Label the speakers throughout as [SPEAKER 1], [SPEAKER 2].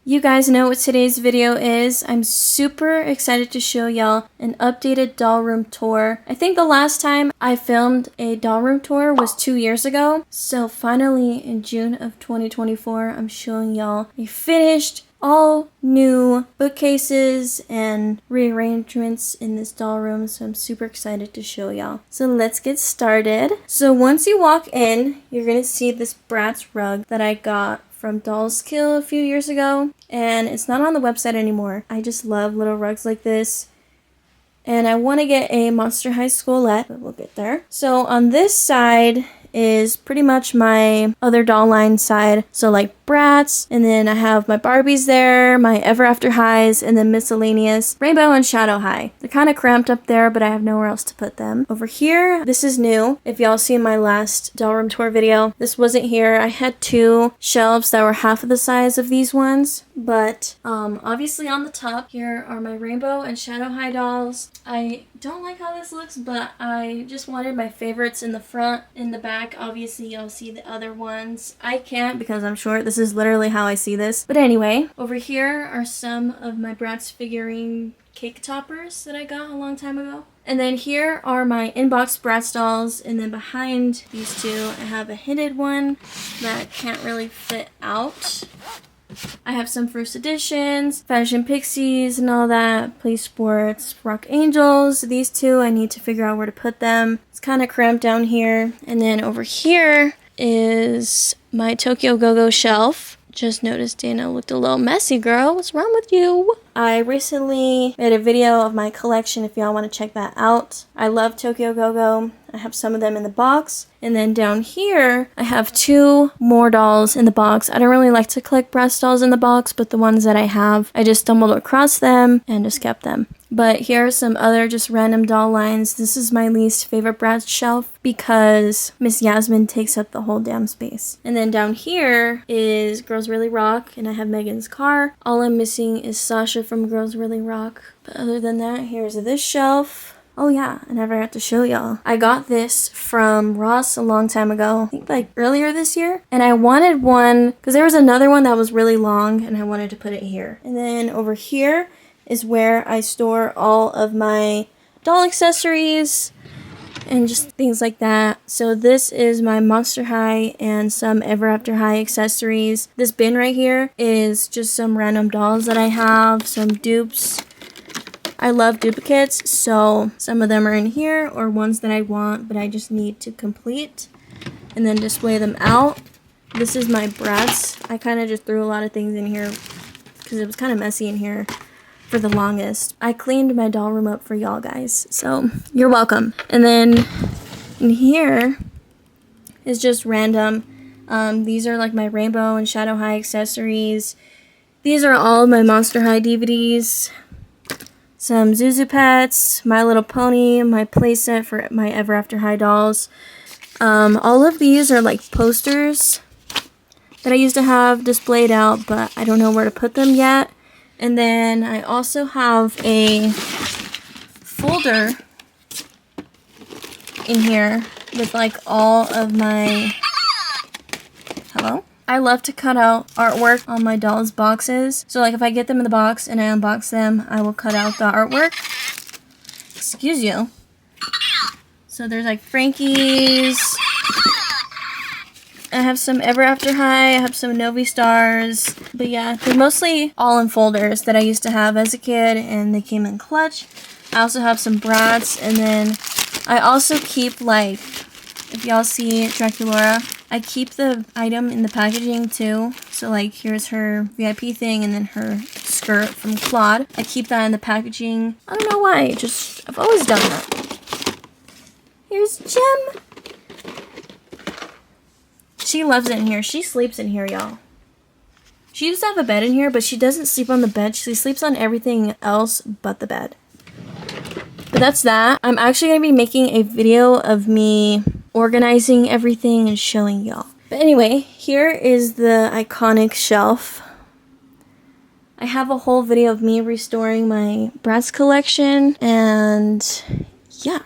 [SPEAKER 1] You guys know what today's video is. I'm super excited to show y'all an updated doll room tour. I think the last time I filmed a doll room tour was 2 years ago. So finally in June of 2024, I'm showing y'all a finished, all new bookcases and rearrangements in this doll room. So I'm super excited to show y'all. So let's get started. So once you walk in, you're gonna see this Bratz rug that I got from Dolls Kill a few years ago, and it's not on the website anymore. I just love little rugs like this, and I want to get a Monster High Schoolette, but we'll get there. So on this side is pretty much my other doll line side, so like Bratz, and then I have my Barbies there, my Ever After Highs, and then miscellaneous Rainbow and Shadow High. They're kind of cramped up there, but I have nowhere else to put them. Over here, this is new. If y'all seen my last doll room tour video, this wasn't here. I had two shelves that were half of the size of these ones, but obviously on the top here are my Rainbow and Shadow High dolls. I don't like how this looks, but I just wanted my favorites in the front. In the back, obviously y'all see the other ones. I can't because I'm short. This is literally how I see this. But anyway, over here are some of my Bratz figurine cake toppers that I got a long time ago. And then here are my inbox Bratz dolls, and then behind these two I have a hinted one that can't really fit out. I have some first editions, Fashion Pixies and all that, Play Sports, Rock Angels. These two I need to figure out where to put them. It's kind of cramped down here. And then over here is my Tokyo Go-Go shelf. Just noticed Dana looked a little messy, girl. What's wrong with you? I recently made a video of my collection if y'all want to check that out. I love Tokyo Go-Go. I have some of them in the box. And then down here, I have two more dolls in the box. I don't really like to collect Bratz dolls in the box, but the ones that I have, I just stumbled across them and just kept them. But here are some other just random doll lines. This is my least favorite Bratz shelf because Miss Yasmin takes up the whole damn space. And then down here is Girls Really Rock, and I have Megan's car. All I'm missing is Sasha from Girls Really Rock. But other than that, here's this shelf. Oh yeah, I never got to show y'all. I got this from Ross a long time ago, I think like earlier this year. And I wanted one, because there was another one that was really long and I wanted to put it here. And then over here is where I store all of my doll accessories and just things like that. So this is my Monster High and some Ever After High accessories. This bin right here is just some random dolls that I have, some dupes. I love duplicates, so some of them are in here or ones that I want but I just need to complete and then display them out. This is my Bratz. I kind of just threw a lot of things in here because it was kind of messy in here for the longest. I cleaned my doll room up for y'all guys, so you're welcome. And then in here is just random. These are like my Rainbow and Shadow High accessories. These are all of my Monster High DVDs. Some Zuzu Pets, My Little Pony, my playset for my Ever After High dolls. All of these are like posters that I used to have displayed out, but I don't know where to put them yet. And then I also have a folder in here with like all of my... Hello? I love to cut out artwork on my dolls' boxes. So like if I get them in the box and I unbox them, I will cut out the artwork. Excuse you. So there's like Frankie's. I have some Ever After High. I have some Novi Stars. But yeah, they're mostly all in folders that I used to have as a kid and they came in clutch. I also have some Bratz, and then I also keep like, if y'all see Draculaura, I keep the item in the packaging too. So like here's her VIP thing and then her skirt from Claude. I keep that in the packaging. I don't know why, just I've always done that. Here's Gem. She loves it in here. She sleeps in here, y'all. She used to have a bed in here, but she doesn't sleep on the bed. She sleeps on everything else but the bed. But that's that. I'm actually going to be making a video of me organizing everything and showing y'all. But anyway, here is the iconic shelf. I have a whole video of me restoring my Bratz collection, and yeah.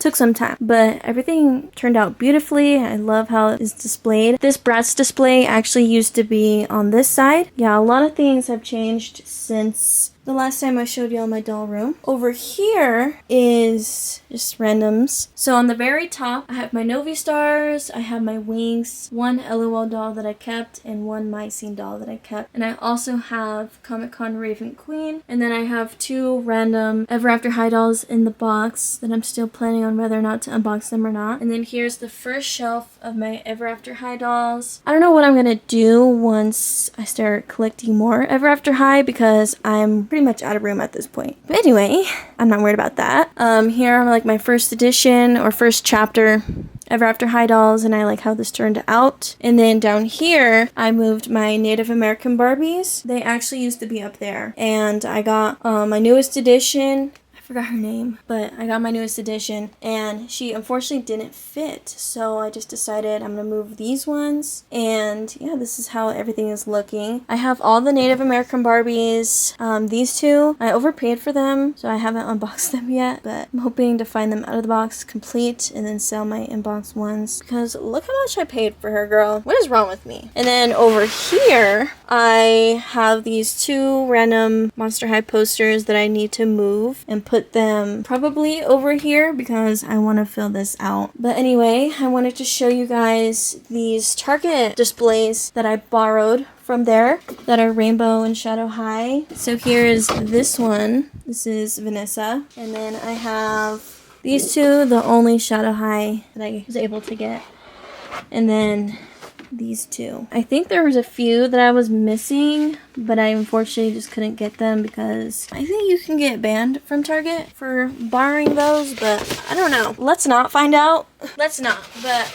[SPEAKER 1] Took some time, but everything turned out beautifully. I love how it is displayed. This Bratz display actually used to be on this side. Yeah, a lot of things have changed since the last time I showed y'all my doll room. Over here is just randoms. So on the very top, I have my Novi stars, I have my wings, one LOL doll that I kept, and one Mycene doll that I kept. And I also have Comic-Con Raven Queen, and then I have two random Ever After High dolls in the box that I'm still planning on whether or not to unbox them or not. And then here's the first shelf of my Ever After High dolls. I don't know what I'm gonna do once I start collecting more Ever After High because I'm pretty much out of room at this point. But anyway, I'm not worried about that. Here are like my first edition or first chapter Ever After High dolls, and I like how this turned out. And then down here, I moved my Native American Barbies. They actually used to be up there. And I got my newest edition. I forgot her name, but I got my newest edition and she unfortunately didn't fit, so I just decided I'm gonna move these ones. And yeah, this is how everything is looking. I have all the Native American Barbies. These two I overpaid for them, so I haven't unboxed them yet, but I'm hoping to find them out of the box complete and then sell my inbox ones because look how much I paid for her, girl. What is wrong with me? And then over here I have these two random Monster High posters that I need to move and put them probably over here because I want to fill this out. But anyway, I wanted to show you guys these Target displays that I borrowed from there that are rainbow and shadow high. So here's this one. This is Vanessa. And then I have these two, the only shadow high that I was able to get. And then these two. I think there was a few that I was missing, but I unfortunately just couldn't get them because I think you can get banned from Target for borrowing those, but I don't know. Let's not find out. Let's not, but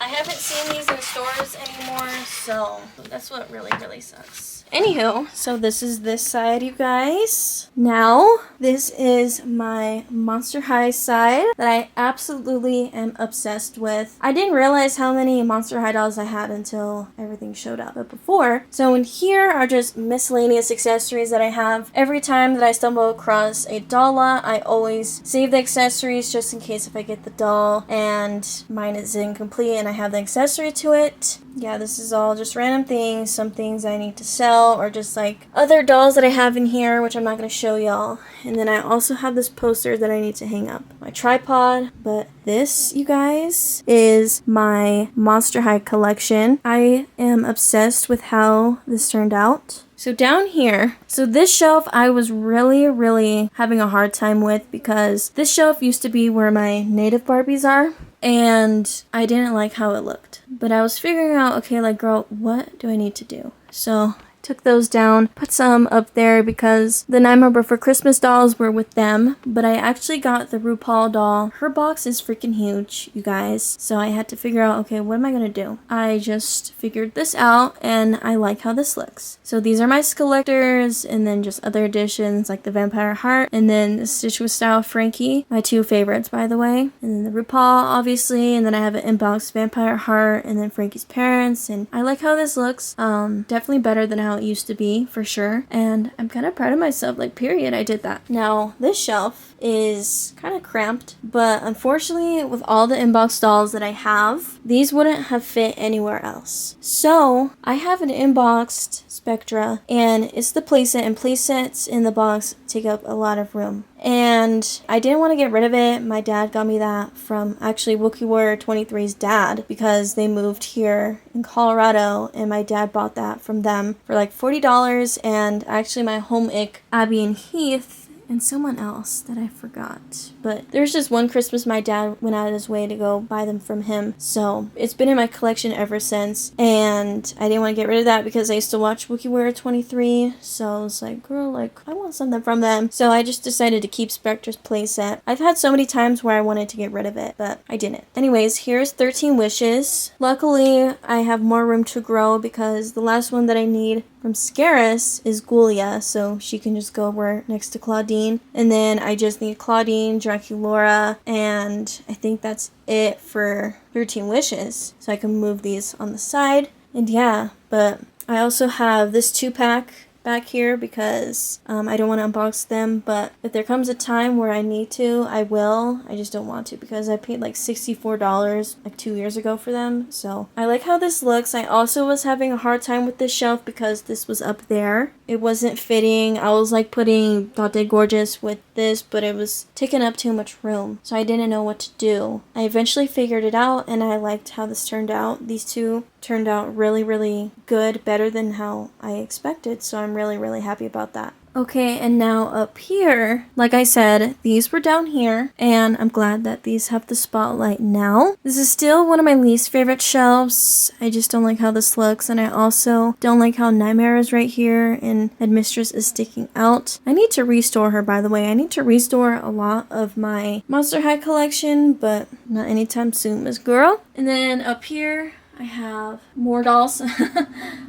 [SPEAKER 1] I haven't seen these in stores anymore, so that's what really sucks. Anywho, so this is this side, you guys. Now, this is my Monster High side that I absolutely am obsessed with. I didn't realize how many Monster High dolls I had until everything showed up but before. So in here are just miscellaneous accessories that I have. Every time that I stumble across a doll lot, I always save the accessories just in case if I get the doll and mine is incomplete and I have the accessory to it. Yeah, this is all just random things, some things I need to sell, or just like other dolls that I have in here, which I'm not going to show y'all. And then I also have this poster that I need to hang up. My tripod, but this, you guys, is my Monster High collection. I am obsessed with how this turned out. So down here, so this shelf I was really having a hard time with because this shelf used to be where my native Barbies are. And I didn't like how it looked. But I was figuring out, okay, like, girl, what do I need to do? So took those down, put some up there because the Nightmare Before Christmas dolls were with them, but I actually got the RuPaul doll. Her box is freaking huge, you guys, so I had to figure out, okay, what am I gonna do? I just figured this out, and I like how this looks. So these are my collectors, and then just other additions like the Vampire Heart, and then the Stitch with Style Frankie, my two favorites, by the way, and then the RuPaul, obviously, and then I have an inbox Vampire Heart, and then Frankie's parents, and I like how this looks. Definitely better than how it used to be, for sure, and I'm kind of proud of myself, like, period, I did that. Now, this shelf is kind of cramped, but unfortunately, with all the inbox dolls that I have, these wouldn't have fit anywhere else. So, I have an inboxed Spectra, and it's the playset, and playsets in the box take up a lot of room. And I didn't want to get rid of it. My dad got me that from actually Wookiee Warrior 23's dad because they moved here in Colorado, and my dad bought that from them for like $40. And actually my home ick, Abby and Heath, and someone else that I forgot. But there's just one Christmas my dad went out of his way to go buy them from him. So it's been in my collection ever since. And I didn't want to get rid of that because I used to watch Wookiee Warrior 23. So I was like, girl, like, I want something from them. So I just decided to keep Spectra's playset. I've had so many times where I wanted to get rid of it, but I didn't. Anyways, here's 13 Wishes. Luckily, I have more room to grow because the last one that I need from Scaris is Ghoulia, so she can just go over next to Claudine. And then I just need Claudine, Draculaura, and I think that's it for 13 Wishes. So I can move these on the side. And yeah, but I also have this 2-pack back here because I don't want to unbox them, but if there comes a time where I need to, I will. I just don't want to because I paid like $64 like 2 years ago for them. So I like how this looks. I also was having a hard time with this shelf because this was up there. It wasn't fitting. I was like putting Date Gorgeous with this, but it was taking up too much room. So I didn't know what to do. I eventually figured it out and I liked how this turned out. These two turned out really, really good, better than how I expected. So I'm really, really happy about that. Okay, and now up here, like I said, these were down here, and I'm glad that these have the spotlight now. This is still one of my least favorite shelves. I just don't like how this looks, and I also don't like how Nightmare is right here, and Headmistress is sticking out. I need to restore her, by the way. I need to restore a lot of my Monster High collection, but not anytime soon, Miss Girl. And then up here, I have more dolls.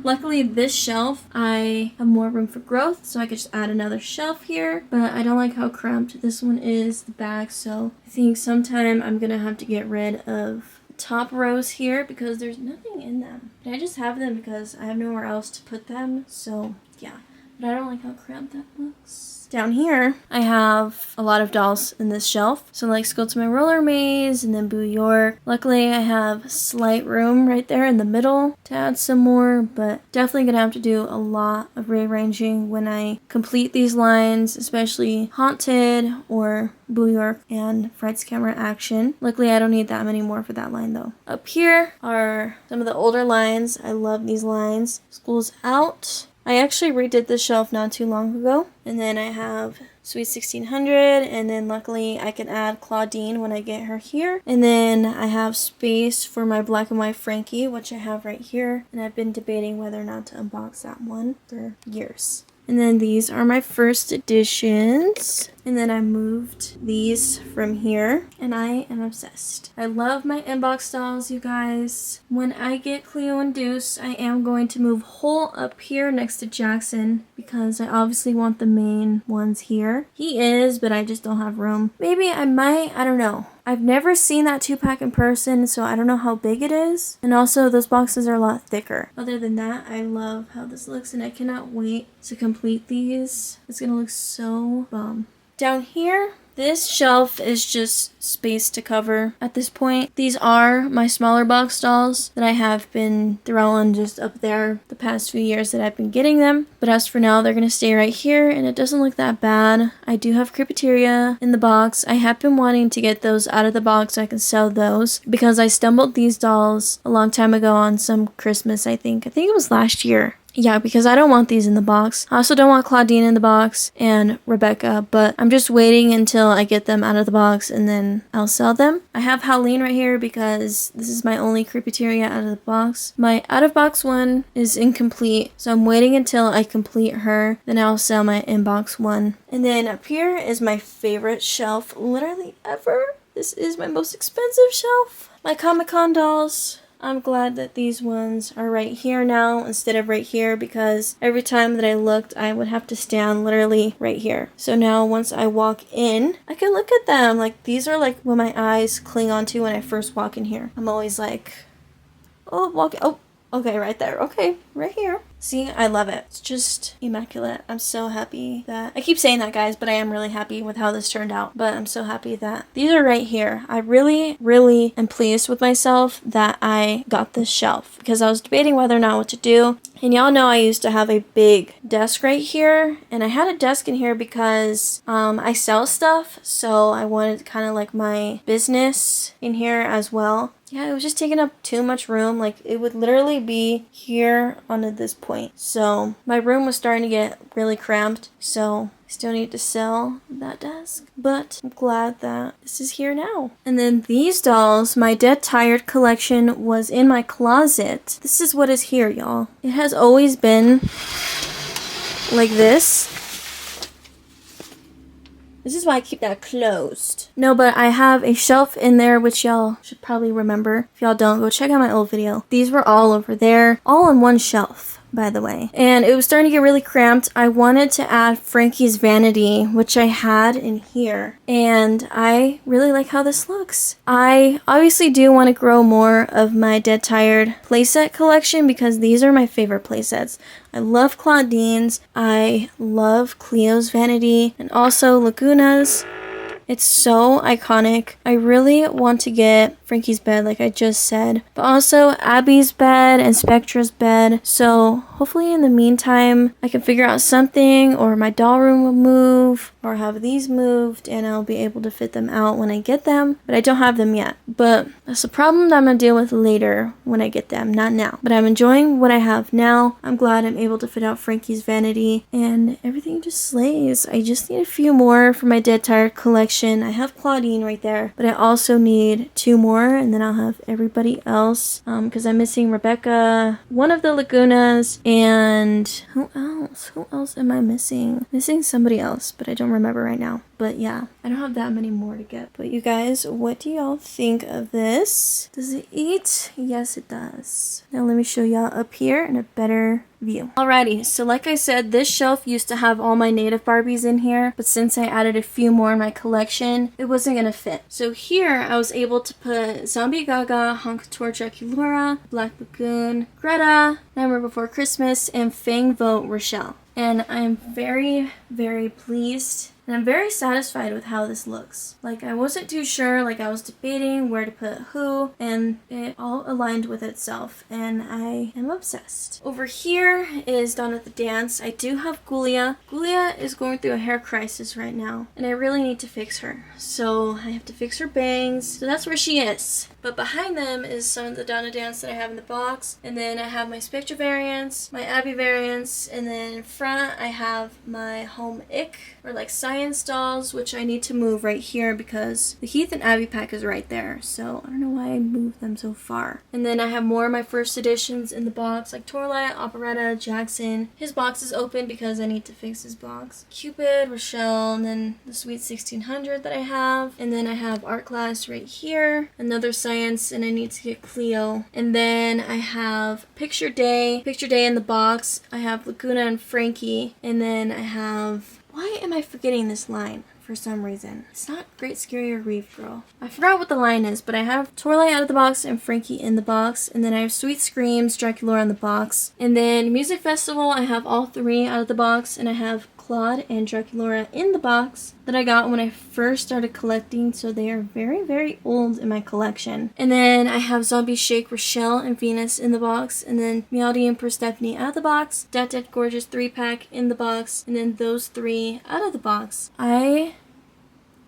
[SPEAKER 1] Luckily, this shelf, I have more room for growth, so I could just add another shelf here. But I don't like how cramped this one is, the back, so I think sometime I'm gonna have to get rid of the top rows here because there's nothing in them. But I just have them because I have nowhere else to put them, so yeah. But I don't like how cramped that looks. Down here, I have a lot of dolls in this shelf. So let's go to my Roller Maze and then Boo York. Luckily, I have slight room right there in the middle to add some more, but definitely gonna have to do a lot of rearranging when I complete these lines, especially Haunted or Boo York and Fright's Camera Action. Luckily, I don't need that many more for that line though. Up here are some of the older lines. I love these lines. School's Out. I actually redid this shelf not too long ago. And then I have Sweet 1600, and then luckily I can add Claudine when I get her here. And then I have space for my Black and White Frankie, which I have right here. And I've been debating whether or not to unbox that one for years. And then these are my first editions. And then I moved these from here, and I am obsessed. I love my inbox dolls, you guys. When I get Cleo and Deuce, I am going to move Hole up here next to Jackson because I obviously want the main ones here. He is, but I just don't have room. Maybe I might, I don't know. I've never seen that 2-pack in person, so I don't know how big it is. And also, those boxes are a lot thicker. Other than that, I love how this looks, and I cannot wait to complete these. It's gonna look so bomb. Down here, this shelf is just space to cover at this point. These are my smaller box dolls that I have been throwing just up there the past few years that I've been getting them. But as for now, they're going to stay right here, and it doesn't look that bad. I do have Creepateria in the box. I have been wanting to get those out of the box so I can sell those because I stumbled these dolls a long time ago on some Christmas, I think. I think it was last year. Yeah, because I don't want these in the box. I also don't want Claudine in the box and Rebecca, but I'm just waiting until I get them out of the box and then I'll sell them. I have Howleen right here because this is my only Creepateria out of the box. My out-of-box one is incomplete, so I'm waiting until I complete her, then I'll sell my in-box one. And then up here is my favorite shelf literally ever. This is my most expensive shelf. My Comic-Con dolls. I'm glad that these ones are right here now instead of right here because every time that I looked, I would have to stand literally right here. So now once I walk in, I can look at them. Like these are like what my eyes cling onto when I first walk in here. I'm always like, oh, okay, right there. Okay, right here. See, I love it. It's just immaculate. I'm so happy that... I keep saying that, guys, but I am really happy with how this turned out. But I'm so happy that these are right here. I really, really am pleased with myself that I got this shelf because I was debating whether or not what to do. And y'all know I used to have a big desk right here. And I had a desk in here because I sell stuff. So I wanted kind of like my business in here as well. Yeah, it was just taking up too much room. Like, it would literally be here onto this point. So, my room was starting to get really cramped. So, I still need to sell that desk. But, I'm glad that this is here now. And then these dolls, my Dead Tired collection was in my closet. This is what is here, y'all. It has always been like this. This is why I keep that closed. No, but I have a shelf in there, which y'all should probably remember. If y'all don't, go check out my old video. These were all over there, all on one shelf. by the way. And it was starting to get really cramped. I wanted to add Frankie's vanity, which I had in here. And I really like how this looks. I obviously do want to grow more of my Dead Tired playset collection because these are my favorite playsets. I love Claudine's, I love Cleo's vanity, and also Laguna's. It's so iconic. I really want to get Frankie's bed like I just said, but also Abby's bed and Spectra's bed. So hopefully in the meantime I can figure out something, or my doll room will move, or have these moved and I'll be able to fit them out when I get them, but I don't have them yet. But that's a problem that I'm gonna deal with later when I get them, not now. But I'm enjoying what I have now. I'm glad I'm able to fit out Frankie's vanity and everything just slays. I just need a few more for my Dead Tired collection. I have Claudine right there, but I also need 2 more and then I'll have everybody else because I'm missing Rebecca, one of the Lagunas, and who else am I missing? Missing somebody else, but I don't remember right now. But yeah, I don't have that many more to get. But you guys, what do y'all think of this? Does it eat? Yes, it does. Now let me show y'all up here in a better view. Alrighty, so like I said, this shelf used to have all my native Barbies in here, but since I added a few more in my collection, it wasn't gonna fit. So here I was able to put Zombie Gaga, Honkator Draculaura, Black Lagoon, Greta, Nightmare Before Christmas, and Fang Vote Rochelle. And I'm very, very pleased. And I'm very satisfied with how this looks. Like, I wasn't too sure, like I was debating where to put who, and it all aligned with itself, and I am obsessed. Over here is Dawn of the Dance. I do have Gulia. Gulia is going through a hair crisis right now, and I really need to fix her. So I have to fix her bangs, so that's where she is. But behind them is some of the Dawn of the Dance that I have in the box, and then I have my Spectra variants, my Abby variants, and then in front I have my Home Ick, or like Science dolls, which I need to move right here because the Heath and Abby pack is right there. So I don't know why I moved them so far. And then I have more of my first editions in the box, like Torlight, Operetta, Jackson. His box is open because I need to fix his box. Cupid, Rochelle, and then the Sweet 1600 that I have. And then I have Art Class right here. Another Science, and I need to get Cleo. And then I have Picture Day in the box. I have Laguna and Frankie. And then I have... Why am I forgetting this line? For some reason. It's not Great Scary or Reef Girl. I forgot what the line is, but I have Torlight out of the box and Frankie in the box. And then I have Sweet Screams, Draculaura in the box. And then Music Festival, I have all 3 out of the box. And I have Claude and Draculaura in the box that I got when I first started collecting. So they are very, very old in my collection. And then I have Zombie Shake, Rochelle, and Venus in the box. And then Meowdy and Persephone out of the box. Dead Gorgeous 3-pack in the box. And then those 3 out of the box. I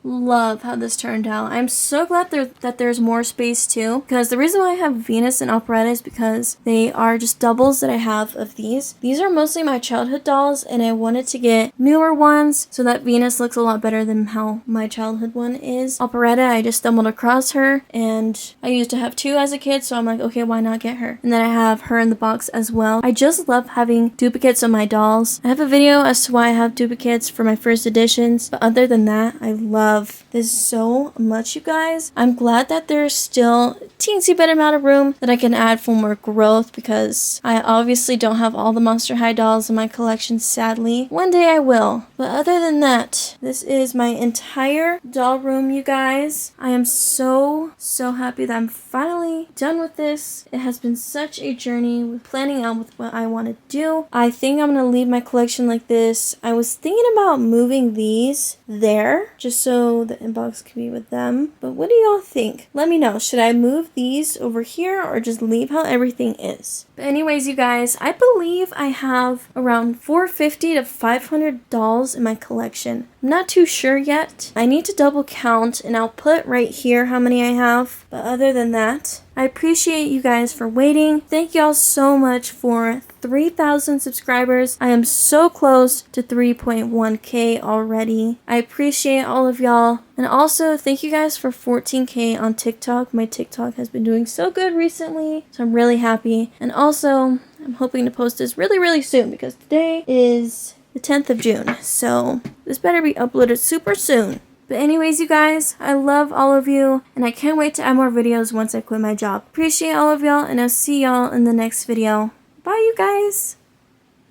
[SPEAKER 1] love how this turned out. I'm so glad that there's more space too, because the reason why I have Venus and Operetta is because they are just doubles that I have of these. These are mostly my childhood dolls, and I wanted to get newer ones so that Venus looks a lot better than how my childhood one is. Operetta, I just stumbled across her, and I used to have 2 as a kid, so I'm like, okay, why not get her? And then I have her in the box as well. I just love having duplicates of my dolls. I have a video as to why I have duplicates for my first editions, but other than that, I love this so much, you guys. I'm glad that there's still a teensy bit amount of room that I can add for more growth, because I obviously don't have all the Monster High dolls in my collection, sadly. One day I will. But other than that, this is my entire doll room, you guys. I am so happy that I'm finally done with this. It has been such a journey with planning out with what I want to do. I think I'm gonna leave my collection like this. I was thinking about moving these there, just so the inbox can be with them. But what do y'all think? Let me know. Should I move these over here or just leave how everything is? But anyways, you guys, I believe I have around 450 to 500 dolls in my collection. I'm not too sure yet. I need to double count, and I'll put right here how many I have. But other than that, I appreciate you guys for waiting. Thank y'all so much for 3,000 subscribers. I am so close to 3.1k already. I appreciate all of y'all. And also, thank you guys for 14k on TikTok. My TikTok has been doing so good recently, so I'm really happy. And also, I'm hoping to post this really soon, because today is the 10th of June. So this better be uploaded super soon. But anyways, you guys, I love all of you, and I can't wait to add more videos once I quit my job. Appreciate all of y'all, and I'll see y'all in the next video. Bye, you guys!